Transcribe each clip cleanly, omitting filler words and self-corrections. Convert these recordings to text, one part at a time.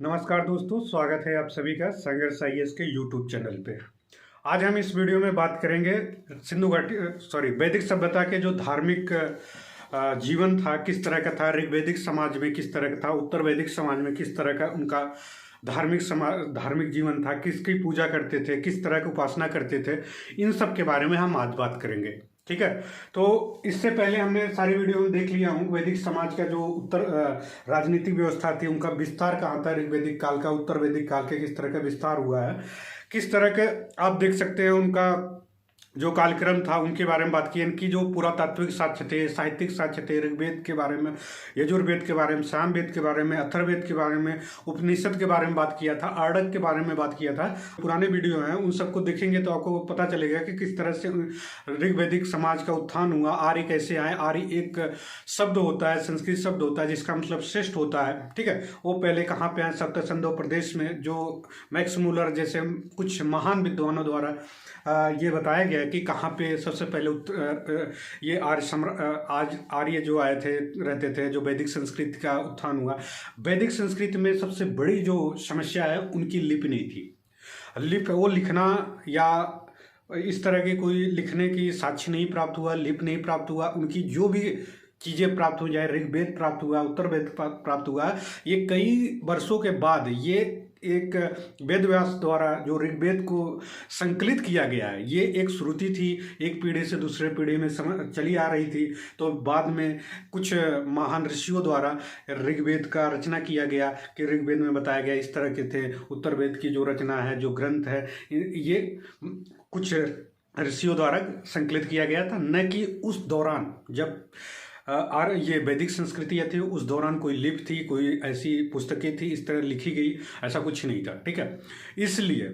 नमस्कार दोस्तों, स्वागत है आप सभी का संघर्ष आईएएस के यूट्यूब चैनल पे। आज हम इस वीडियो में बात करेंगे सिंधु घाटी वैदिक सभ्यता के जो धार्मिक जीवन था, किस तरह का था। ऋग्वैदिक समाज में किस तरह का था, उत्तर वैदिक समाज में किस तरह का उनका धार्मिक जीवन था, किसकी पूजा करते थे, किस तरह की उपासना करते थे। इन सब के बारे में हम आज बात करेंगे, ठीक है। तो इससे पहले हमने सारी वीडियो में देख लिया हूँ वैदिक समाज का जो उत्तर राजनीतिक व्यवस्था थी, उनका विस्तार कहाँ था, ऋग्वैदिक काल का, उत्तर वैदिक काल के किस तरह का विस्तार हुआ है, किस तरह के आप देख सकते हैं उनका जो कालक्रम था, उनके बारे में बात की। इनकी जो पुरातात्विक साक्ष्य थे, साहित्यिक साक्ष्य थे, ऋग्वेद के बारे में, यजुर्वेद के बारे में, सामवेद के बारे में, अथर्ववेद के बारे में, उपनिषद के बारे में बात किया था, आर्डक के बारे में बात किया था। पुराने वीडियो हैं, उन सबको देखेंगे तो आपको पता चलेगा कि किस तरह से ऋग्वैदिक समाज का उत्थान हुआ। आर्य कैसे आए। आर्य एक शब्द होता है, संस्कृत शब्द होता है जिसका मतलब श्रेष्ठ होता है, ठीक है। वो पहले कहाँ पे आए, सप्त सिंधु प्रदेश में, जो मैक्स मूलर जैसे कुछ महान विद्वानों द्वारा ये बताया गया कि कहाँ पे सबसे पहले ये आज आर्य जो आए थे, रहते थे, जो वैदिक संस्कृति का उत्थान हुआ। वैदिक संस्कृति में सबसे बड़ी जो समस्या है उनकी लिपि नहीं थी। वो लिखना या इस तरह के कोई लिखने की साक्ष्य नहीं प्राप्त हुआ, लिप नहीं प्राप्त हुआ। उनकी जो भी चीज़ें प्राप्त हो जाए, ऋग्वेद प्राप्त हुआ, उत्तर वेद प्राप्त हुआ, ये कई वर्षों के बाद ये एक वेद व्यास द्वारा जो ऋग्वेद को संकलित किया गया है, ये एक श्रुति थी, एक पीढ़ी से दूसरे पीढ़ी में चली आ रही थी। तो बाद में कुछ महान ऋषियों द्वारा ऋग्वेद का रचना किया गया कि ऋग्वेद में बताया गया इस तरह के थे। उत्तर वेद की जो रचना है, जो ग्रंथ है, ये कुछ ऋषियों द्वारा संकलित किया गया था, न कि उस दौरान जब ये वैदिक संस्कृतियाँ थी, उस दौरान कोई लिपि थी, कोई ऐसी पुस्तकें थी इस तरह लिखी गई, ऐसा कुछ नहीं था, ठीक है। इसलिए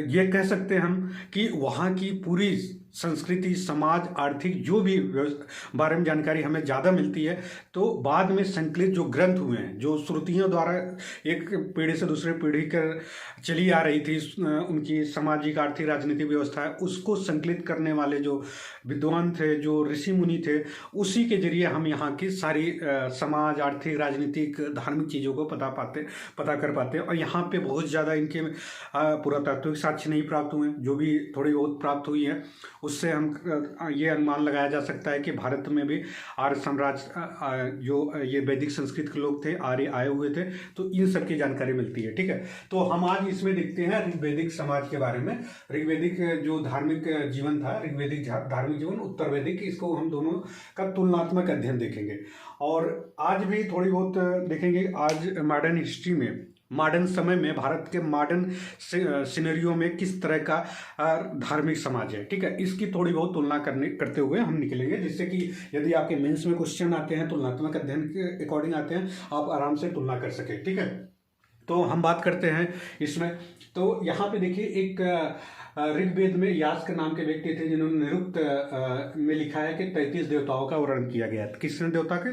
ये कह सकते हैं हम कि वहाँ की पूरी संस्कृति, समाज, आर्थिक जो भी बारे में जानकारी हमें ज़्यादा मिलती है, तो बाद में संकलित जो ग्रंथ हुए हैं, जो श्रुतियों द्वारा एक पीढ़ी से दूसरे पीढ़ी कर चली आ रही थी, उनकी सामाजिक, आर्थिक, राजनीतिक व्यवस्था है, उसको संकलित करने वाले जो विद्वान थे, जो ऋषि मुनि थे, उसी के जरिए हम यहाँ की सारी समाज, आर्थिक, राजनीतिक, धार्मिक चीज़ों को पता कर पाते हैं। और यहाँ पे बहुत ज़्यादा इनके पुरातात्विक साक्ष्य नहीं प्राप्त हुए, जो भी थोड़ी बहुत प्राप्त हुई है उससे हम ये अनुमान लगाया जा सकता है कि भारत में भी आर्य साम्राज्य जो ये वैदिक संस्कृत के लोग थे, आर्य आए हुए थे, तो इन सब की जानकारी मिलती है, ठीक है। तो हम आज इसमें देखते हैं ऋग्वैदिक समाज के बारे में। ऋग्वैदिक जो धार्मिक जीवन था, ऋग्वैदिक धार्मिक जीवन, उत्तर वैदिक, इसको हम दोनों का तुलनात्मक अध्ययन देखेंगे। और आज भी थोड़ी बहुत देखेंगे। आज मॉडर्न हिस्ट्री में, मॉडर्न समय में भारत के मॉडर्न सिनेरियो में किस तरह का धार्मिक समाज है, ठीक है, इसकी थोड़ी बहुत तुलना करते हुए हम निकलेंगे, जिससे कि यदि आपके मेंस में क्वेश्चन आते हैं, तुलनात्मक अध्ययन के अकॉर्डिंग आते हैं, आप आराम से तुलना कर सके, ठीक है। तो हम बात करते हैं इसमें। तो यहाँ पे देखिए, एक ऋग्वेद में यास्क के नाम के व्यक्ति थे जिन्होंने निरुक्त में लिखा है कि 33 देवताओं का वर्णन किया गया है। किसने देवता के?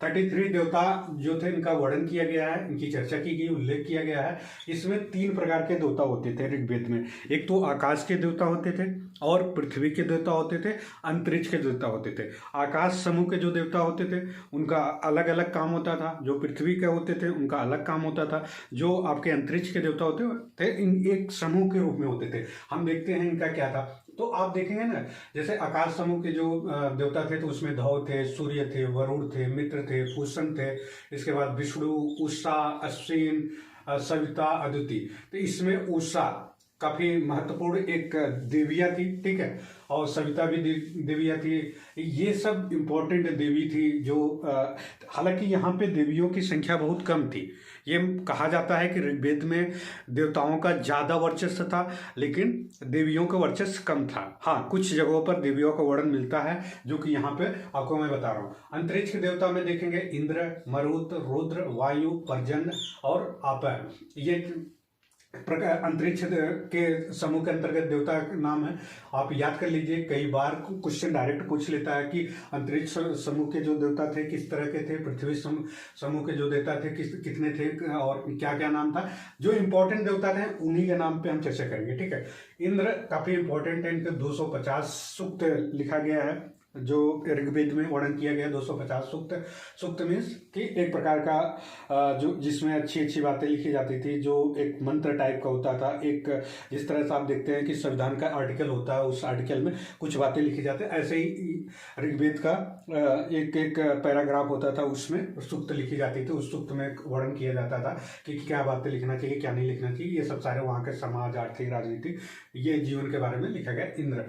33 देवता जो थे, इनका वर्णन किया गया है, इनकी चर्चा की गई, उल्लेख किया गया है। इसमें 3 प्रकार के देवता होते थे ऋग्वेद में। एक तो आकाश के देवता होते थे, और पृथ्वी के देवता होते थे, अंतरिक्ष के देवता होते थे। आकाश समूह के जो देवता होते थे उनका अलग अलग काम होता था, जो पृथ्वी के होते थे उनका अलग काम होता था, जो आपके अंतरिक्ष के देवता होते थे इन एक समूह के रूप में होते थे। हम देखते हैं इनका क्या था। तो आप देखेंगे ना, जैसे आकाश समूह के जो देवता थे, तो उसमें धौ थे, सूर्य थे, वरुण थे, मित्र थे, पूषण थे, इसके बाद विष्णु, उषा, अश्विन, सविता, अदिति। तो इसमें उषा काफी महत्वपूर्ण एक देविया थी, ठीक है, और सविता भी देविया थी। ये सब इम्पोर्टेंट देवी थी, जो हालांकि यहाँ पे देवियों की संख्या बहुत कम थी। ये कहा जाता है कि ऋग्वेद में देवताओं का ज़्यादा वर्चस्व था, लेकिन देवियों का वर्चस्व कम था। हाँ, कुछ जगहों पर देवियों का वर्णन मिलता है, जो कि यहाँ पे आपको मैं बता रहा हूँ। अंतरिक्ष के देवता में देखेंगे इंद्र, मरुत, रुद्र, वायु, पर्जन्य और आप। ये अंतरिक्ष के समूह के अंतर्गत देवता का नाम है। आप याद कर लीजिए, कई बार क्वेश्चन डायरेक्ट पूछ लेता है कि अंतरिक्ष समूह के जो देवता थे किस तरह के थे, पृथ्वी समूह के जो देवता थे कितने थे, और क्या क्या नाम था। जो इंपॉर्टेंट देवता थे उन्हीं के नाम पे हम चर्चा करेंगे, ठीक है। इंद्र काफी इंपॉर्टेंट है, इनके 250 सूक्त लिखा गया है। जो ऋग्वेद में वर्णन किया गया 250 सूक्त। सूक्त मीन्स कि एक प्रकार का जो जिसमें अच्छी अच्छी बातें लिखी जाती थी, जो एक मंत्र टाइप का होता था। एक जिस तरह से आप देखते हैं कि संविधान का आर्टिकल होता है, उस आर्टिकल में कुछ बातें लिखी जाती है, ऐसे ही ऋग्वेद का एक एक पैराग्राफ होता था, उसमें सूक्त लिखी जाती थी। उस सूक्त में वर्णन किया जाता था कि क्या बातें लिखना चाहिए, क्या नहीं लिखना चाहिए। ये सब सारे वहाँ के समाज, आर्थिक, राजनीति, ये जीवन के बारे में लिखा गया।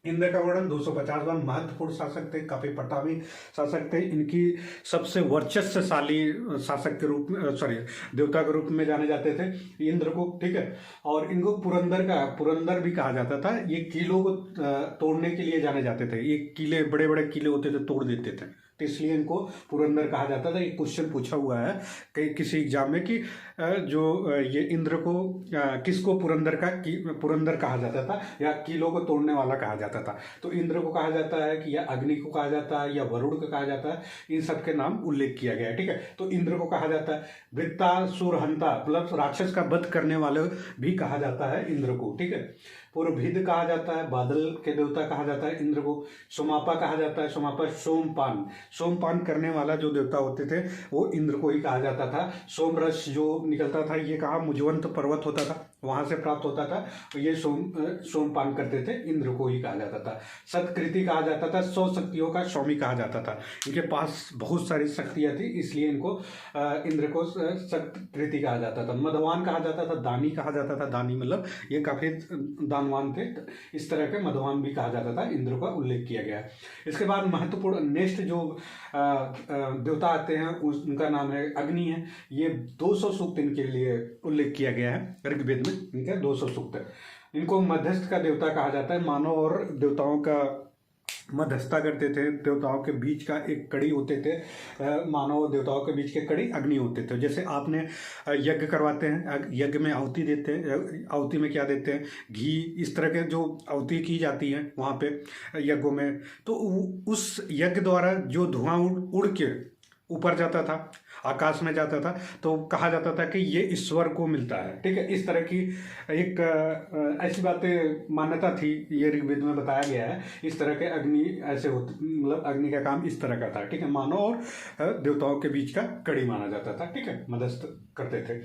इंद्र का वर्णन 250 बार। महत्वपूर्ण शासक थे, काफी प्रतापी शासक थे। इनकी सबसे वर्चस्वशाली शासक के रूप में, सॉरी, देवता के रूप में जाने जाते थे इंद्र को, ठीक है। और इनको पुरंदर भी कहा जाता था। ये किलों को तोड़ने के लिए जाने जाते थे। ये किले, बड़े बड़े किले होते थे, तोड़ देते थे, तो इसलिए इनको पुरंदर कहा जाता था। एक क्वेश्चन पूछा हुआ है कहीं किसी एग्जाम में कि जो ये इंद्र को किसको पुरंदर कहा जाता था या किलों को तोड़ने वाला कहा जाता था। तो इंद्र को कहा जाता है कि या अग्नि को कहा जाता है या वरुण को कहा जाता है। इन सब के नाम उल्लेख किया गया है, ठीक है। तो इंद्र को कहा जाता है वृत्तासुरहंता, मतलब राक्षस का वध करने वाले भी कहा जाता है इंद्र को, ठीक है। पुरभिद कहा जाता है, बादल के देवता कहा जाता है इंद्र को। सोमापा कहा जाता है, सोमापा सोमपान करने वाला जो देवता होते थे वो इंद्र को ही कहा जाता था। सोमरस जो निकलता था, ये कहा मुजवंत पर्वत होता था, वहां से प्राप्त होता था, तो ये सोमपान करते थे, इंद्र को ही कहा जाता था। सतकृति कहा जाता था, 100 शक्तियों का स्वामी कहा जाता था। इनके पास बहुत सारी शक्तियां थी, इसलिए इनको इंद्र को सतकृति कहा जाता था। मधवान कहा जाता था, दानी कहा जाता था। दानी मतलब ये काफी दानवान थे, इस तरह के मधवान भी कहा जाता था। इंद्र का उल्लेख किया गया है। इसके बाद महत्वपूर्ण नेक्स्ट जो देवता आते हैं उनका नाम है अग्नि है। ये 200 सूक्त इनके लिए उल्लेख किया गया है ऋग्वेद में, इनके 200 सूक्त है। इनको मध्यस्थ का देवता कहा जाता है। मानव और देवताओं का मध्यस्थता करते थे। देवताओं के बीच का एक कड़ी होते थे, मानव और देवताओं के बीच के कड़ी अग्नि होते थे। जैसे आपने यज्ञ करवाते हैं, यज्ञ में आहुति देते हैं, आहुति में क्या देते हैं, घी, इस तरह के जो आहुति की जाती है वहाँ पे यज्ञों में, तो उस यज्ञ द्वारा जो धुआं उड़ के ऊपर जाता था, आकाश में जाता था, तो कहा जाता था कि ये ईश्वर को मिलता है, ठीक है। इस तरह की एक ऐसी बातें मान्यता थी, ये ऋग्वेद में बताया गया है। इस तरह के अग्नि ऐसे होते, मतलब अग्नि का काम इस तरह का था, ठीक है। मानव और देवताओं के बीच का कड़ी माना जाता था, ठीक है, मध्यस्थ करते थे।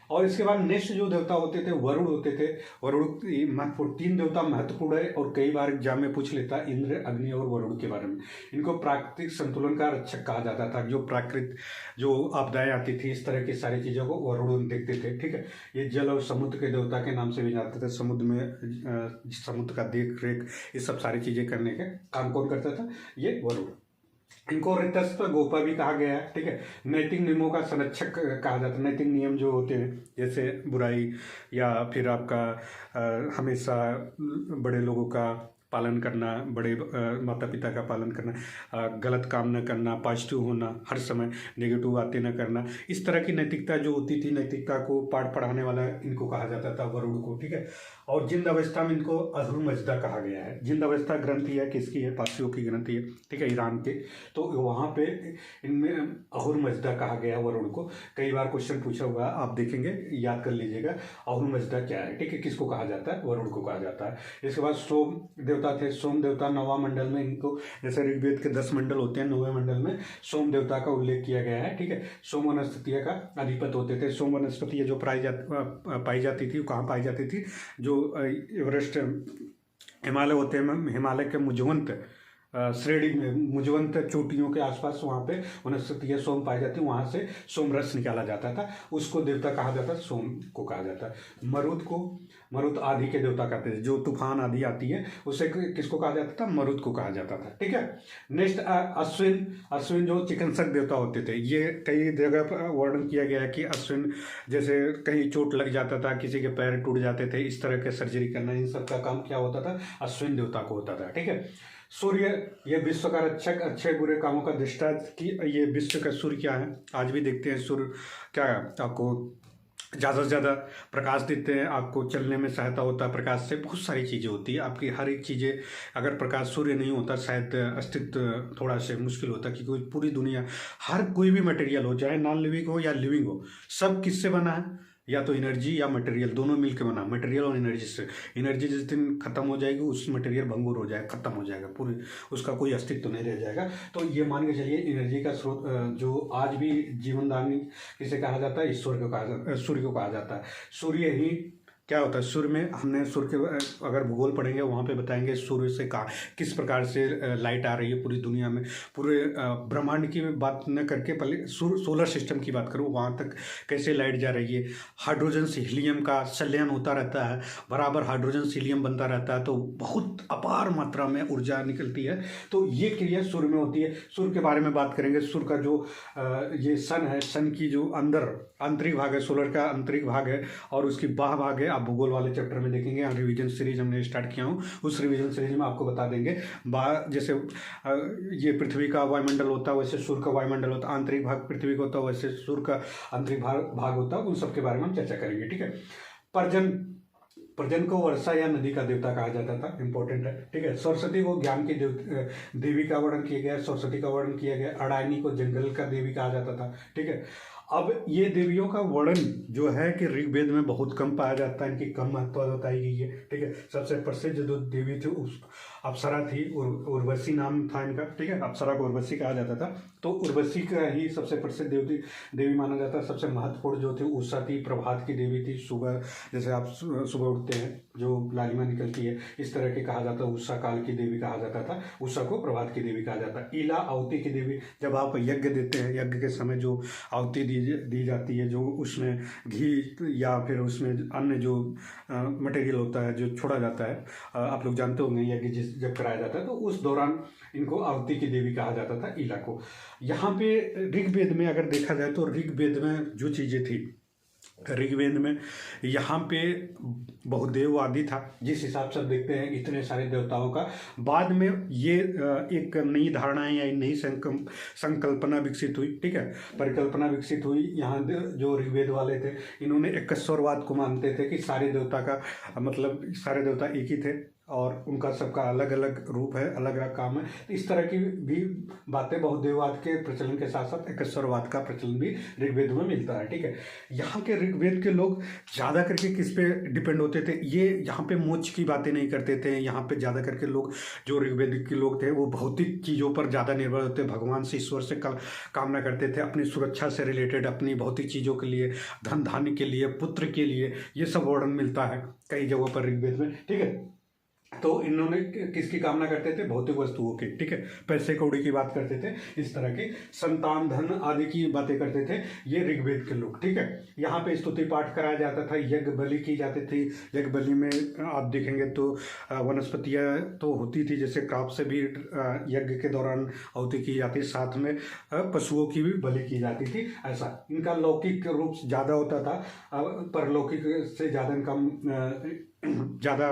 और इसके बाद नेक्स्ट जो देवता होते थे वरुण होते थे। वरुण महत्वपूर्ण, 3 देवता महत्वपूर्ण है और कई बार एग्जाम में पूछ लेता है इंद्र, अग्नि और वरुण के बारे में। इनको प्राकृतिक संतुलन का रक्षक कहा जाता था। जो प्राकृतिक जो आपदाएं आती थी, इस तरह की सारी चीजों को वरुण देखते थे, ठीक है। ये जल और समुद्र के देवता के नाम से भी जानते थे। समुद्र में समुद्र का देख रेख, ये सब सारी चीजें करने के काम कौन करता था, ये वरुण। इनको ऋतस्थ गोपा भी कहा गया है, ठीक है। नैतिक नियमों का संरक्षक कहा जाता है। नैतिक नियम जो होते हैं, जैसे बुराई या फिर आपका हमेशा बड़े लोगों का पालन करना, बड़े माता पिता का पालन करना, गलत काम न करना, पॉजिटिव होना, हर समय नेगेटिव बातें न करना, इस तरह की नैतिकता जो होती थी, नैतिकता को पाठ पढ़ाने वाला इनको कहा जाता था वरुण को, ठीक है। और जिंद अवस्था में इनको अहुर मजदा कहा गया है। जिंद अवस्था ग्रंथि है, किसकी है, पारसियों की ग्रंथि है, ठीक है, ईरान के। तो वहाँ पे इनमें अहुर मजदा कहा गया वरुण को। कई बार क्वेश्चन पूछा हुआ, आप देखेंगे, याद कर लीजिएगा, अहुर मजदा क्या है, ठीक है, किसको कहा जाता है, वरुण को कहा जाता है। इसके बाद सोम देवता थे। सोम देवता 9वां मंडल में, इनको जैसे ऋग्वेद के 10 मंडल होते हैं, 9वें मंडल में सोम देवता का उल्लेख किया गया है, ठीक है। सोम वनस्पति का अधिपति होते थे। सोम वनस्पति जो पाई जाती थी, कहाँ पाई जाती थी, जो एवरेस्ट हिमालय होते हैं, हिमालय के मुजवंत श्रेणी में, मुजवंत चोटियों के आसपास वहाँ पे वनस्पतियाँ सोम पाई जाती, वहाँ से सोम रस निकाला जाता था, उसको देवता कहा जाता, सोम को कहा जाता है। मरुत आदि के देवता कहते थे। जो तूफान आदि आती है उसे किसको कहा जाता था, मरुत को कहा जाता था, ठीक है। नेक्स्ट अश्विन जो चिकित्सक देवता होते थे। ये कई जगह पर वर्णन किया गया है कि अश्विन, जैसे कहीं चोट लग जाता था, किसी के पैर टूट जाते थे, इस तरह के सर्जरी करना, इन सब का काम क्या होता था, अश्विन देवता को होता था, ठीक है। सूर्य, ये विश्व का रक्षक, अच्छे बुरे कामों का दृष्टा की, ये विश्व का सूर्य क्या है, आज भी देखते हैं। सूर्य क्या आपको ज़्यादा से ज़्यादा प्रकाश देते हैं, आपको चलने में सहायता होता है प्रकाश से, बहुत सारी चीज़ें होती है आपकी, हर एक चीज़ें। अगर प्रकाश सूर्य नहीं होता शायद अस्तित्व थोड़ा से मुश्किल होता, क्योंकि पूरी दुनिया, हर कोई भी मटेरियल हो, चाहे नॉन लिविंग हो या लिविंग हो, सब किससे बना है, या तो एनर्जी या मटेरियल, दोनों मिलकर बना, मटेरियल और एनर्जी से। एनर्जी जिस दिन खत्म हो जाएगी उस मटेरियल भंगुर हो जाएगा, खत्म हो जाएगा, पूरी उसका कोई अस्तित्व नहीं रह जाएगा। तो ये मान के चलिए एनर्जी का स्रोत जो आज भी जीवनदानी किसे कहा जाता है, ईश्वर को कहा जाता है, सूर्य को कहा जाता है। सूर्य ही क्या होता है, सूर्य में हमने सूर्य के अगर भूगोल पढ़ेंगे वहाँ पे बताएंगे सूर्य से किस प्रकार से लाइट आ रही है पूरी दुनिया में, पूरे ब्रह्मांड की बात न करके पहले सोलर सिस्टम की बात करूँ, वहाँ तक कैसे लाइट जा रही है। हाइड्रोजन से हीलियम का संलयन होता रहता है, बराबर हाइड्रोजन से हीलियम बनता रहता है, तो बहुत अपार मात्रा में ऊर्जा निकलती है। तो ये क्रिया सूर्य में होती है। सूर्य के बारे में बात करेंगे, सूर्य का जो ये सन है, सन की जो अंदर आंतरिक भाग है, सोलर का आंतरिक भाग है और उसकी बाह भाग है। आप भूगोल वाले चैप्टर में देखेंगे, रिवीजन सीरीज हमने स्टार्ट किया हूँ, उस रिवीजन सीरीज में आपको बता देंगे। जैसे ये पृथ्वी का वायुमंडल होता है वैसे सूर्य का वायुमंडल होता है, आंतरिक भाग पृथ्वी का होता है वैसे सूर्य का आंतरिक भाग होता है। उन सब के बारे में हम चर्चा करेंगे, ठीक है। पर्जन को वर्षा या नदी का देवता कहा जाता था, इंपॉर्टेंट है, ठीक है। सरस्वती को ज्ञान की देवी का वर्णन किया गया, सरस्वती का वर्णन किया गया। अडायनी को जंगल का देवी कहा जाता था, ठीक है। अब ये देवियों का वर्णन जो है कि ऋग्वेद में बहुत कम पाया जाता है, इनकी कम महत्व बताई गई है, ठीक है। सबसे प्रसिद्ध जो देवी थी उस अप्सरा थी, उर्वशी नाम था इनका, ठीक है। अप्सरा को उर्वशी कहा जाता था, तो उर्वशी का ही सबसे प्रसिद्ध देवी माना जाता है। सबसे महत्वपूर्ण जो थी उषा थी, प्रभात की देवी थी। सुबह जैसे आप सुबह उठते हैं जो लालिमा निकलती है, इस तरह के कहा जाता है। उषा काल की देवी कहा जाता था, उषा को प्रभात की देवी कहा जाता है। ईला आहुति की देवी, जब आप यज्ञ देते हैं, यज्ञ के समय जो आहुति दी जाती है, जो उसमें घी या फिर उसमें अन्य जो मटेरियल होता है जो छोड़ा जाता है, आप लोग जानते होंगे, यज्ञ जब कराया जाता है तो उस दौरान इनको आहुति की देवी कहा जाता था, ईला को। यहाँ पे ऋग्वेद में अगर देखा जाए तो ऋग्वेद में जो चीज़ें थी, ऋग्वेद में यहाँ पे बहुदेववादी था। जिस हिसाब से देखते हैं इतने सारे देवताओं का, बाद में ये एक नई धारणाएं या नई संकल्पना विकसित हुई, ठीक है, परिकल्पना विकसित हुई। यहाँ जो ऋग्वेद वाले थे इन्होंने एकस्वरवाद को मानते थे कि सारे देवता का मतलब सारे देवता एक ही थे और उनका सबका अलग अलग रूप है, अलग अलग काम है। इस तरह की भी बातें बहुदेववाद के प्रचलन के साथ साथ एकस्वरवाद का प्रचलन भी ऋग्वेद में मिलता है, ठीक है। यहाँ के ऋग्वेद के लोग ज़्यादा करके किस पे डिपेंड होते थे, ये यहाँ पे मोक्ष की बातें नहीं करते थे। यहाँ पे ज़्यादा करके लोग जो ऋग्वेद के लोग थे वो भौतिक चीज़ों पर ज़्यादा निर्भर होते, भगवान से ईश्वर से कामना करते थे, अपनी सुरक्षा से रिलेटेड, अपनी भौतिक चीज़ों के लिए, धन धान्य के लिए, पुत्र के लिए, ये सब वर्णन मिलता है कई जगहों पर ऋग्वेद में, ठीक है। तो इन्होंने किसकी कामना करते थे, भौतिक वस्तुओं की, ठीक है, पैसे कौड़ी की बात करते थे, इस तरह की संतान धन आदि की बातें करते थे ये ऋग्वेद के लोग, ठीक है। यहाँ पे स्तुति पाठ कराया जाता था, यज्ञ बलि की जाती थी। यज्ञ बलि में आप देखेंगे तो वनस्पतियाँ तो होती थी, जैसे क्रॉप से भी यज्ञ के दौरान आहुति की जाती, साथ में पशुओं की भी बलि की जाती थी। ऐसा इनका लौकिक रूप ज़्यादा होता था, परलौकिक से ज़्यादा इनका ज़्यादा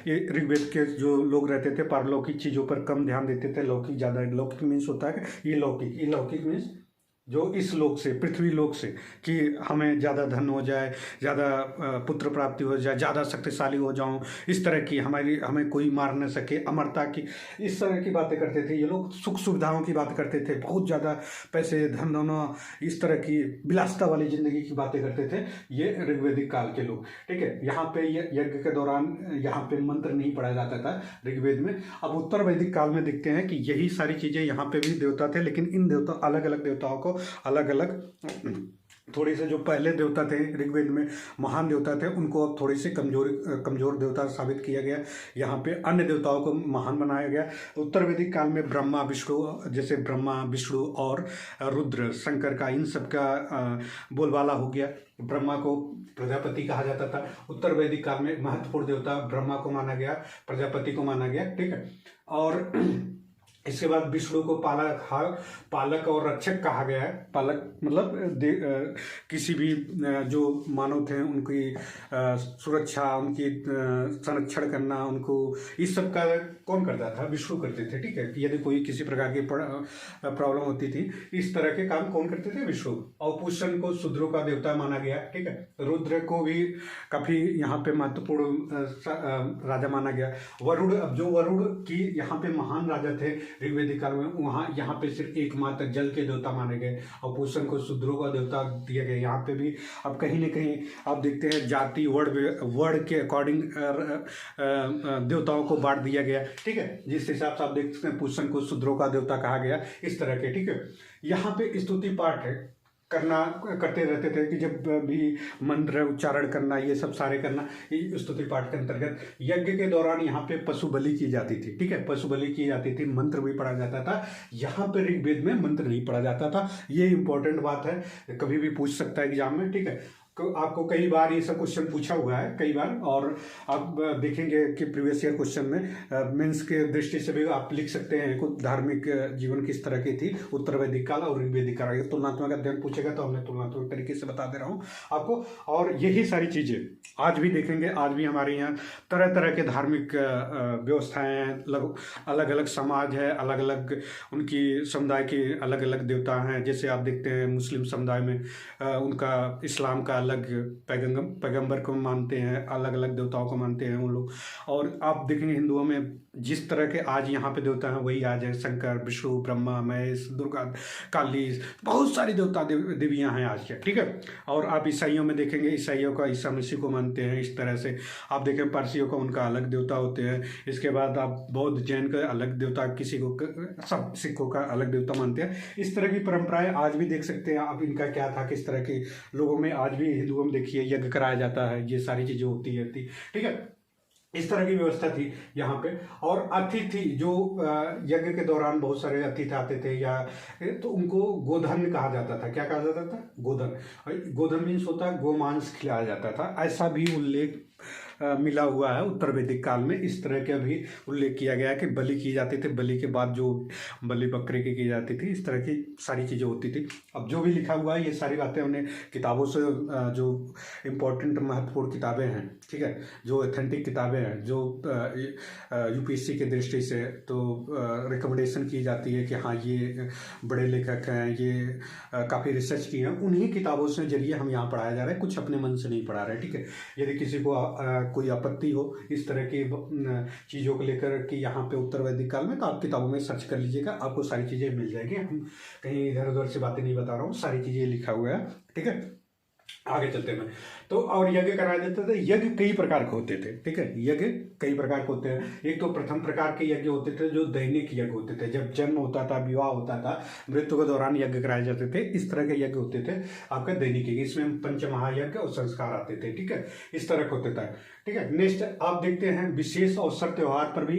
ऋग्वेद के जो लोग रहते थे पारलौकिक चीज़ों पर कम ध्यान देते थे, लौकिक ज़्यादा। लौकिक मीन्स होता है कि ये लौकिक मीन्स जो इस लोक से, पृथ्वी लोक से, कि हमें ज़्यादा धन हो जाए, ज़्यादा पुत्र प्राप्ति हो जाए, ज़्यादा शक्तिशाली हो जाऊं, इस तरह की हमें कोई मार न सके, अमरता की, इस तरह की बातें करते थे ये लोग। सुख सुविधाओं की बात करते थे, बहुत ज़्यादा पैसे धन दोनों, इस तरह की विलासिता वाली जिंदगी की बातें करते थे ये ऋग्वेदिक काल के लोग, ठीक है। यहाँ पे यज्ञ के दौरान यहाँ पे मंत्र नहीं पढ़ा जाता था ऋग्वेद में। अब उत्तर वैदिक काल में देखते हैं कि यही सारी चीज़ें यहाँ पे भी देवता थे, लेकिन इन देवता अलग अलग देवताओं को अलग अलग, थोड़ी से जो पहले देवता थे ऋग्वेद में महान देवता थे उनको अब थोड़ी सी कमजोर देवता साबित किया गया। यहाँ पे अन्य देवताओं को महान बनाया गया। उत्तर वैदिक काल में ब्रह्मा विष्णु, जैसे ब्रह्मा विष्णु और रुद्र शंकर का, इन सब का बोलबाला हो गया। ब्रह्मा को प्रजापति कहा जाता था। उत्तर वैदिक काल में महत्वपूर्ण देवता ब्रह्मा को माना गया, प्रजापति को माना गया, ठीक है। और इसके बाद विष्णु को पालक और रक्षक कहा गया है। पालक मतलब किसी भी जो मानव थे उनकी सुरक्षा, उनकी संरक्षण करना, उनको इस सब का कौन करता था, विष्णु करते थे, ठीक है। यदि कोई किसी प्रकार की प्रॉब्लम होती थी, इस तरह के काम कौन करते थे, विष्णु। और पुष्ण को शूद्रों का देवता माना गया, ठीक है। रुद्र को भी काफी यहाँ पे महत्वपूर्ण राजा माना गया। वरुण, अब जो वरुण की यहाँ पे महान राजा थे, ऋग्वेदिक काल में वहाँ यहाँ पे सिर्फ एकमात्र जल के देवता माने गए और पुरुषों को शूद्रों का देवता दिया गया। यहाँ पे भी अब कहीं न कहीं आप देखते हैं जाति वर्ड के अकॉर्डिंग देवताओं को बांट दिया गया, ठीक है। जिस हिसाब से आप देख सकते हैं पुरुषों को शूद्रों का देवता कहा गया, इस तरह के, ठीक है। यहाँ पे स्तुति पाठ है करते रहते थे कि जब भी मंत्र उच्चारण करना, ये सब सारे करना, ये स्तुति पाठ के अंतर्गत। यज्ञ के दौरान यहाँ पे पशु बलि की जाती थी, ठीक है, पशु बलि की जाती थी, मंत्र भी पढ़ा जाता था। यहाँ पे ऋग्वेद में मंत्र नहीं पढ़ा जाता था। ये इंपॉर्टेंट बात है, कभी भी पूछ सकता है एग्जाम में, ठीक है। आपको कई बार ये सब क्वेश्चन पूछा हुआ है कई बार, और आप देखेंगे कि प्रीवियस ईयर क्वेश्चन में मेंस के दृष्टि से भी आप लिख सकते हैं कुछ धार्मिक जीवन किस तरह की थी उत्तर वैदिक काल और ऋग्वेदिक काल। तुलनात्मक अध्ययन पूछेगा तो हमने तुलनात्मक तरीके से बता दे रहा हूँ आपको। और यही सारी चीज़ें आज भी देखेंगे, आज भी हमारे यहाँ तरह तरह के धार्मिक व्यवस्थाएँ हैं, अलग अलग समाज है, अलग अलग उनकी समुदाय के अलग अलग देवता हैं। जैसे आप देखते हैं मुस्लिम समुदाय में उनका इस्लाम का अलग पैगंबर को मानते हैं, अलग अलग देवताओं को मानते हैं उन लोग। और आप देखेंगे हिंदुओं में जिस तरह के आज यहाँ पे देवता हैं वही आज है शंकर, विष्णु, ब्रह्मा, महेश, दुर्गा, काली, बहुत सारी देवता देवियाँ हैं आज के, ठीक है। और आप ईसाइयों में देखेंगे, ईसाइयों का ईसा मसीह को मानते हैं इस तरह से। आप देखें पारसियों का उनका अलग देवता होते हैं। इसके बाद आप बौद्ध जैन का अलग देवता, किसी को सब सिखों का अलग देवता मानते हैं। इस तरह की परंपराएं आज भी देख सकते हैं आप। इनका क्या था, किस तरह के लोगों में आज भी हिंदुओं में देखिए यज्ञ कराया जाता है, ये सारी चीजें होती रहती, ठीक है। इस तरह की व्यवस्था थी यहाँ पे। और अतिथि जो यज्ञ के दौरान बहुत सारे अतिथि आते थे या तो उनको गोधन कहा जाता था। क्या कहा जाता था? गोधन। गोधन मीन्स होता है गोमांस खिलाया जाता था, ऐसा भी उल्लेख मिला हुआ है उत्तर वैदिक काल में। इस तरह के भी उल्लेख किया गया है कि बलि की जाती थी, बलि के बाद जो बलि बकरे की जाती थी, इस तरह की सारी चीज़ें होती थी। अब जो भी लिखा हुआ है ये सारी बातें हमने किताबों से, जो इम्पोर्टेंट महत्वपूर्ण किताबें हैं, ठीक है, जो ऑथेंटिक किताबें हैं, जो यूपीएससी की दृष्टि से तो रिकमेंडेशन की जाती है कि हाँ ये बड़े लेखक हैं, ये काफ़ी रिसर्च की हैं, उन्हीं किताबों से जरिए हम यहाँ पढ़ाया जा रहा है, कुछ अपने मन से नहीं पढ़ा रहे, ठीक है। यदि किसी को कोई आपत्ति हो इस तरह की चीज़ों को लेकर कि यहाँ पे उत्तर वैदिक काल में, तो आप किताबों में सर्च कर लीजिएगा, आपको सारी चीज़ें मिल जाएगी। हम कहीं इधर उधर से बातें नहीं बता रहा हूँ, सारी चीज़ें लिखा हुआ है, ठीक है। आगे चलते हैं। तो और यज्ञ कराए जाते थे। यज्ञ कई प्रकार के होते थे, ठीक है, यज्ञ कई प्रकार के होते हैं। एक तो प्रथम प्रकार के यज्ञ होते थे जो दैनिक यज्ञ होते थे, जब जन्म होता था, विवाह होता था, मृत्यु के दौरान यज्ञ कराए जाते थे। इस तरह के यज्ञ होते थे आपका दैनिक यज्ञ, इसमें पंचमहायज्ञ और संस्कार आते थे, ठीक है, इस तरह का होता था, ठीक है। नेक्स्ट आप देखते हैं विशेष अवसर त्योहार पर भी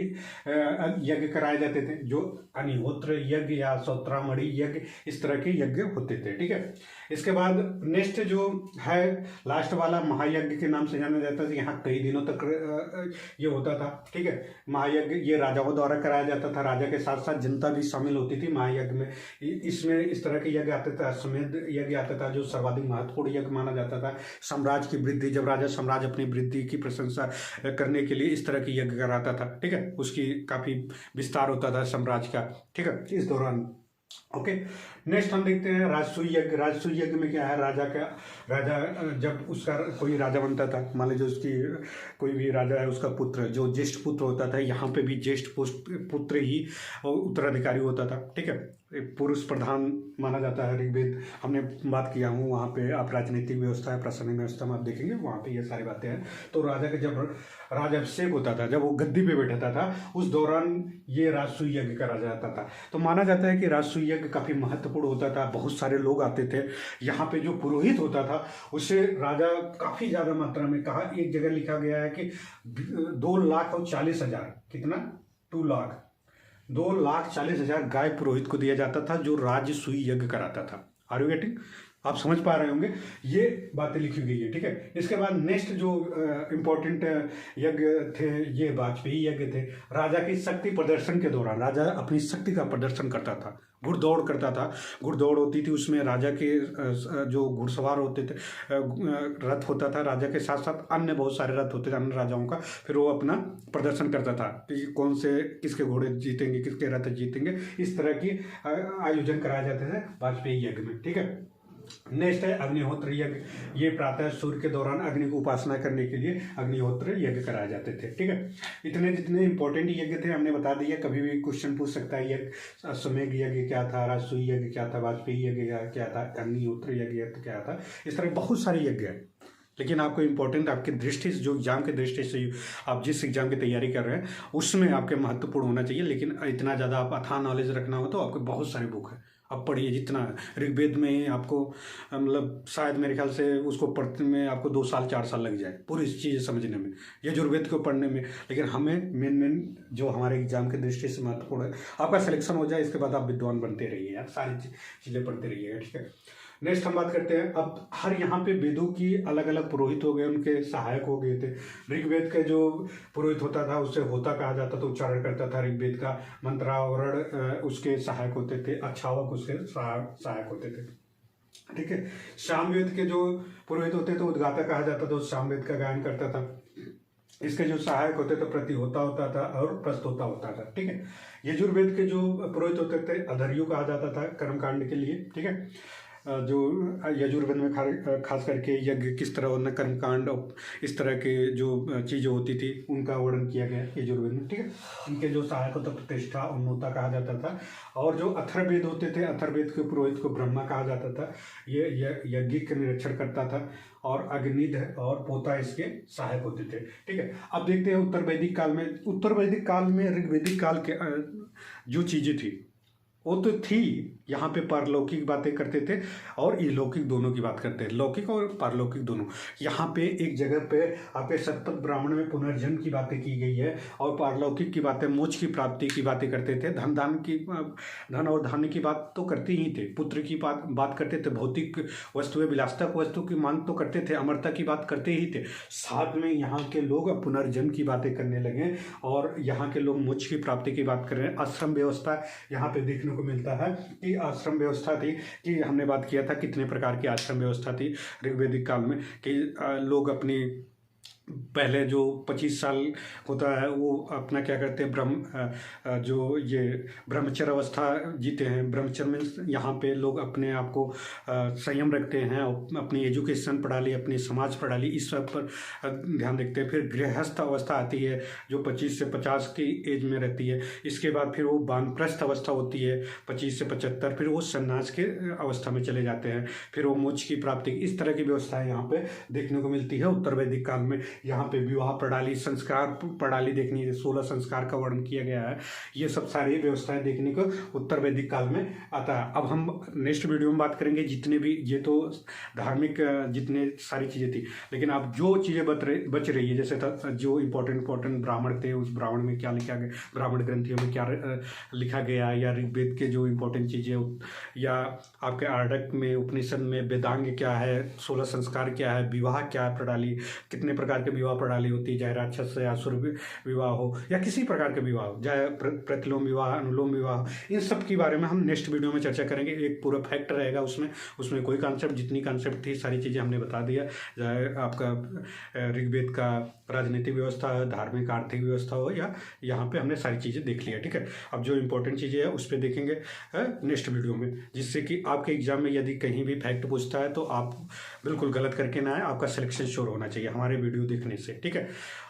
यज्ञ कराए जाते थे, जो अग्निहोत्र यज्ञ या सौत्रामणि यज्ञ, इस तरह के यज्ञ होते थे, ठीक है। इसके बाद नेक्स्ट जो है लास्ट वाला महायज्ञ के नाम से जाना जाता था। यहाँ कई दिनों तक ये होता था, ठीक है। महायज्ञ ये राजाओं द्वारा कराया जाता था, राजा के साथ साथ जनता भी शामिल होती थी महायज्ञ में। इसमें इस तरह के यज्ञ आते थे। अश्वमेध यज्ञ आता था जो सर्वाधिक महत्वपूर्ण यज्ञ माना जाता था। साम्राज्य की वृद्धि, जब राजा साम्राज्य अपनी वृद्धि की प्रशंसा करने के लिए इस तरह की यज्ञ कराता था, ठीक है, उसकी काफी विस्तार होता था साम्राज्य का, ठीक है, इस दौरान। ओके, नेक्स्ट हम देखते हैं राजसूय यज्ञ। राजसूय यज्ञ में क्या है, राजा जब उसका कोई राजा बनता था, मान लीजिए उसकी कोई भी राजा है, उसका पुत्र जो ज्येष्ठ पुत्र होता था, यहाँ पे भी ज्येष्ठ पुत्र ही उत्तराधिकारी होता था, ठीक है। पुरुष प्रधान माना जाता है ऋग्वेद, हमने बात किया हूँ वहाँ पे। आप राजनीतिक व्यवस्था, प्रशासनिक व्यवस्था में आप देखेंगे वहाँ पे ये सारी बातें हैं। तो राजा का जब राजाभिषेक होता था, जब वो गद्दी पे बैठता था, उस दौरान ये राजसूय यज्ञ करा जाता था। तो माना जाता है कि राजसूय यज्ञ काफी महत्वपूर्ण होता था, बहुत सारे लोग आते थे। यहाँ पे जो पुरोहित होता था उसे राजा काफी ज्यादा मात्रा में, कहा एक जगह लिखा गया है कि 2,40,000, कितना, 2,40,000 गाय पुरोहित को दिया जाता था जो राजसूय यज्ञ कराता था। Are you getting? आप समझ पा रहे होंगे, ये बातें लिखी गई है, ठीक है। इसके बाद नेक्स्ट जो इम्पोर्टेंट यज्ञ थे ये वाजपेयी यज्ञ थे। राजा की शक्ति प्रदर्शन के दौरान राजा अपनी शक्ति का प्रदर्शन करता था, घुड़दौड़ करता था, घुड़दौड़ होती थी, उसमें राजा के जो घुड़सवार होते थे, रथ होता था, राजा के साथ साथ अन्य बहुत सारे रथ होते थे अन्य राजाओं का, फिर वो अपना प्रदर्शन करता था कि कौन से किसके घोड़े जीतेंगे, किसके रथ जीतेंगे, इस तरह की आयोजन कराए जाते थे वाजपेयी यज्ञ में, ठीक है। नेक्स्ट है अग्निहोत्र यज्ञ। ये प्रातः सूर्य के दौरान अग्नि की उपासना करने के लिए अग्निहोत्र यज्ञ कराए जाते थे। ठीक है, इतने जितने इंपॉर्टेंट यज्ञ थे हमने बता दिया। कभी भी क्वेश्चन पूछ सकता है यज्ञ, अश्वमेध यज्ञ क्या था, राजसूय यज्ञ क्या था, वाजपेयी यज्ञ क्या था, अग्निहोत्र यज्ञ क्या था। इस तरह बहुत सारे यज्ञ हैं, लेकिन आपको इंपॉर्टेंट आपकी दृष्टि से, जो एग्जाम की दृष्टि से आप जिस एग्जाम की तैयारी कर रहे हैं उसमें आपके महत्वपूर्ण होना चाहिए। लेकिन इतना ज़्यादा आप अथाह नॉलेज रखना हो तो आपके बहुत सारे बुक हैं, आप पढ़िए जितना। ऋग्वेद में ही आपको मतलब शायद मेरे ख्याल से उसको पढ़ने में आपको 2 साल 4 साल लग जाए पूरी चीज़ें समझने में, यजुर्वेद को पढ़ने में। लेकिन हमें मेन जो हमारे एग्जाम की दृष्टि से महत्वपूर्ण है, आपका सिलेक्शन हो जाए, इसके बाद आप विद्वान बनते रहिए यार, सारी चीज़ें पढ़ते रहिएगा। ठीक है, नेक्स्ट हम बात करते हैं। अब हर यहाँ पे वेदों की अलग अलग पुरोहित हो गए, उनके सहायक हो गए थे। ऋग्वेद के जो पुरोहित होता था उसे होता कहा जाता था, उच्चारण करता था ऋग्वेद का। मंत्रावरण उसके सहायक होते थे, अच्छावक उसके सहायक होते थे। ठीक है, सामवेद के जो पुरोहित होते थे उद्गाता कहा जाता था, उस सामवेद का गायन करता था। इसके जो सहायक होते थे प्रतिहोता होता था और प्रस्तोता होता था। ठीक है, यजुर्वेद के जो पुरोहित होते थे अधर्यु कहा जाता था कर्मकांड के लिए। ठीक है, जो यजुर्वेद में खास करके यज्ञ किस तरह होना, कर्मकांड और इस तरह के जो चीज़ें होती थी उनका वर्णन किया गया यजुर्वेद में। ठीक है, इनके जो सहायक होता प्रतिष्ठा उन्नोता कहा जाता था। और जो अथर्ववेद होते थे, अथर्ववेद के पुरोहित को ब्रह्मा कहा जाता था। ये यज्ञ का निरीक्षण करता था और अग्निध और पोता इसके सहायक होते थे। ठीक है, अब देखते हैं उत्तर वैदिक काल में। उत्तर वैदिक काल में ऋग्वैदिक काल के जो चीज़ें थी वो तो थी, यहाँ पे पारलौकिक बातें करते थे और इहलौकिक दोनों की बात करते हैं, लौकिक और पारलौकिक दोनों। यहाँ पे एक जगह पे आपके शतपथ ब्राह्मण में पुनर्जन्म की बातें की गई है और पारलौकिक की बातें मोक्ष की प्राप्ति की बातें करते थे। धन और धान्य की बात तो करते ही थे, पुत्र की बात करते थे, भौतिक वस्तुएं विलासता वस्तु की मांग तो करते थे, अमरता की बात करते ही थे। साथ में यहाँ के लोग पुनर्जन्म की बातें करने लगे और यहाँ के लोग मोक्ष की प्राप्ति की बात कर रहे हैं। आश्रम व्यवस्था यहाँ पे देखने को मिलता है कि आश्रम व्यवस्था थी, कि हमने बात किया था कितने प्रकार की आश्रम व्यवस्था थी ऋग्वैदिक काल में, कि लोग अपनी पहले जो 25 साल होता है वो अपना क्या करते हैं, जो ये ब्रह्मचर्य अवस्था जीते हैं। ब्रह्मचर्य में यहाँ पे लोग अपने आप को संयम रखते हैं, अपनी एजुकेशन प्रणाली, अपनी समाज प्रणाली, इस सब पर ध्यान रखते हैं। फिर गृहस्थ अवस्था आती है जो 25 से 50 की एज में रहती है। इसके बाद फिर वो वानप्रस्थ अवस्था होती है 25 से 75, फिर वो सन्यास के अवस्था में चले जाते हैं, फिर वो मोक्ष की प्राप्ति। इस तरह की व्यवस्थाएं यहाँ पे देखने को मिलती है उत्तर वैदिक काल में। यहाँ पे विवाह प्रणाली, संस्कार प्रणाली देखनी है, 16 संस्कार का वर्णन किया गया है। ये सब सारी व्यवस्थाएं देखने को उत्तर वैदिक काल में आता है। अब हम नेक्स्ट वीडियो में बात करेंगे जितने भी, ये तो धार्मिक जितने सारी चीज़ें थी, लेकिन अब जो चीज़ें बच रही है, जैसे जो इंपॉर्टेंट ब्राह्मण थे, उस ब्राह्मण में क्या लिखा गया, ब्राह्मण ग्रंथियों में क्या लिखा गया, या ऋग्वेद के जो इंपॉर्टेंट चीज़ें, या आपके आर्डक में उपनिषद में वेदांग क्या है, 16 संस्कार क्या है, विवाह क्या है प्रणाली, कितने प्रकार के विवाह प्रणाली होती है, चाहे राक्षस या असुर विवाह हो या किसी प्रकार के विवाह हो, चाहे प्रतिलोम विवाह, अनुलोम विवाह, इन सब के बारे में हम नेक्स्ट वीडियो में चर्चा करेंगे। एक पूरा फैक्ट रहेगा उसमें कोई कॉन्सेप्ट, जितनी कॉन्सेप्ट थी सारी चीज़ें हमने बता दिया। चाहे आपका ऋग्वेद का राजनीतिक व्यवस्था, धार्मिक आर्थिक व्यवस्था हो, या यहाँ पे हमने सारी चीज़ें देख लिया। ठीक है, अब जो इंपॉर्टेंट चीज़ें हैं उस पर देखेंगे नेक्स्ट वीडियो में, जिससे कि आपके एग्जाम में यदि कहीं भी फैक्ट पूछता है तो आप बिल्कुल गलत करके ना आए, आपका सिलेक्शन श्योर होना चाहिए हमारे वीडियो देखने से। ठीक है,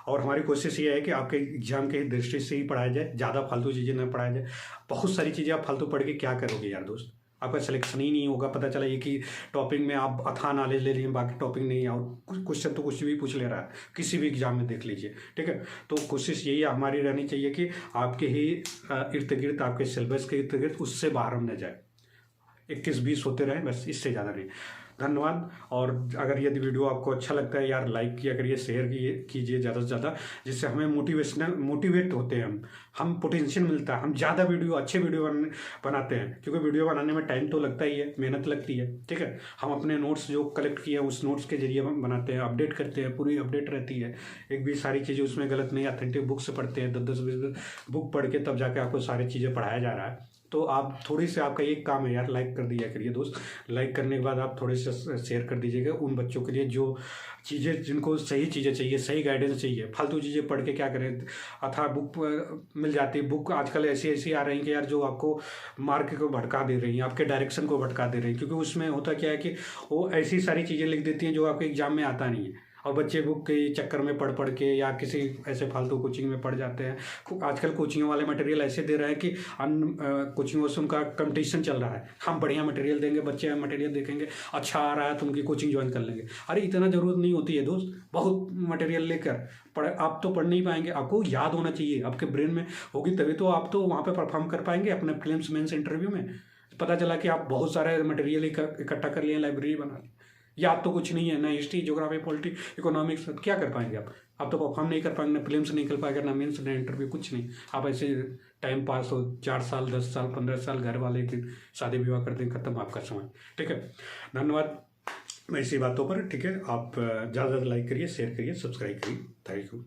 और हमारी कोशिश ये है कि आपके एग्जाम के दृष्टि से ही पढ़ाया जाए, ज़्यादा फालतू चीज़ें ना पढ़ाया जाए। बहुत सारी चीज़ें आप फालतू पढ़ के क्या करोगे यार दोस्त, आपका सिलेक्शन ही नहीं होगा। पता चला एक ही टॉपिक में आप अथाह नॉलेज ले लिए, बाकी टॉपिक नहीं, और क्वेश्चन तो कुछ भी पूछ ले रहा है, किसी भी एग्जाम में देख लीजिए। ठीक है, तो कोशिश यही हमारी रहनी चाहिए कि आपके ही इर्द गिर्द, आपके सिलेबस के इर्द गिर्द, उससे बाहर हम न जाए, 21-20 होते रहे बस, इससे ज़्यादा नहीं। धन्यवाद। और अगर यदि वीडियो आपको अच्छा लगता है यार, लाइक किया करिए, शेयर कीजिए ज़्यादा से ज़्यादा, जिससे हमें मोटिवेट होते हैं, हम पोटेंशियल मिलता है, हम ज़्यादा अच्छे वीडियो बनाते हैं। क्योंकि वीडियो बनाने में टाइम तो लगता ही है, मेहनत लगती है। ठीक है, हम अपने नोट्स जो कलेक्ट किए उस नोट्स के जरिए हम बनाते हैं, अपडेट करते हैं, पूरी अपडेट रहती है, एक भी सारी चीज़ें उसमें गलत नहीं। ऑथेंटिक बुक से पढ़ते हैं, 10-20 बुक पढ़ के तब जाके आपको सारी चीज़ें पढ़ाया जा रहा है। तो आप थोड़ी सी, आपका एक काम है यार, लाइक कर दिया करिए दोस्त। लाइक करने के बाद आप थोड़े से शेयर कर दीजिएगा उन बच्चों के लिए जो चीज़ें, जिनको सही चीज़ें चाहिए, सही गाइडेंस चाहिए। फालतू चीज़ें पढ़ के क्या करें, अथा बुक मिल जाती है। बुक आजकल ऐसी ऐसी आ रही हैं कि यार जो आपको मार्ग को भटका दे रही हैं, आपके डायरेक्शन को भटका दे रही हैं, क्योंकि उसमें होता क्या है कि वो ऐसी सारी चीज़ें लिख देती हैं जो आपके एग्जाम में आता नहीं है, और बच्चे बुक के चक्कर में पढ़ पढ़ के या किसी ऐसे फालतू कोचिंग में पढ़ जाते हैं। आजकल कोचिंग वाले मटेरियल ऐसे दे रहे हैं कि अन्य कोचिंगों से उनका कंपटीशन चल रहा है। हम बढ़िया मटेरियल देंगे, बच्चे मटेरियल देखेंगे, अच्छा आ रहा है तो उनकी कोचिंग ज्वाइन कर लेंगे। अरे इतना ज़रूरत नहीं होती है दोस्त, बहुत मटेरियल लेकर आप तो पढ़ नहीं पाएंगे। आपको याद होना चाहिए, आपके ब्रेन में होगी तभी तो आप तो वहाँ पर परफॉर्म कर पाएंगे अपने प्रीलिम्स मेंस इंटरव्यू में। पता चला कि आप बहुत सारे मटेरियल इकट्ठा कर लिए, लाइब्रेरी बना ली, याद तो कुछ नहीं है, ना हिस्ट्री, ज्योग्राफी, पॉलिटी, इकोनॉमिक्स, क्या कर पाएंगे आप तो परफॉर्म नहीं कर पाएंगे, ना प्रीलिम्स निकल पाएगा, ना मेंस, ना इंटरव्यू, कुछ नहीं। आप ऐसे टाइम पास हो, 4 साल, 10 साल, 15 साल, घर वाले फिर शादी विवाह कर दें, खत्म आपका समय। ठीक है, धन्यवाद ऐसी बातों पर। ठीक है, आप ज़्यादा से ज़्यादा लाइक करिए, शेयर करिए, सब्सक्राइब करिए। Thank you.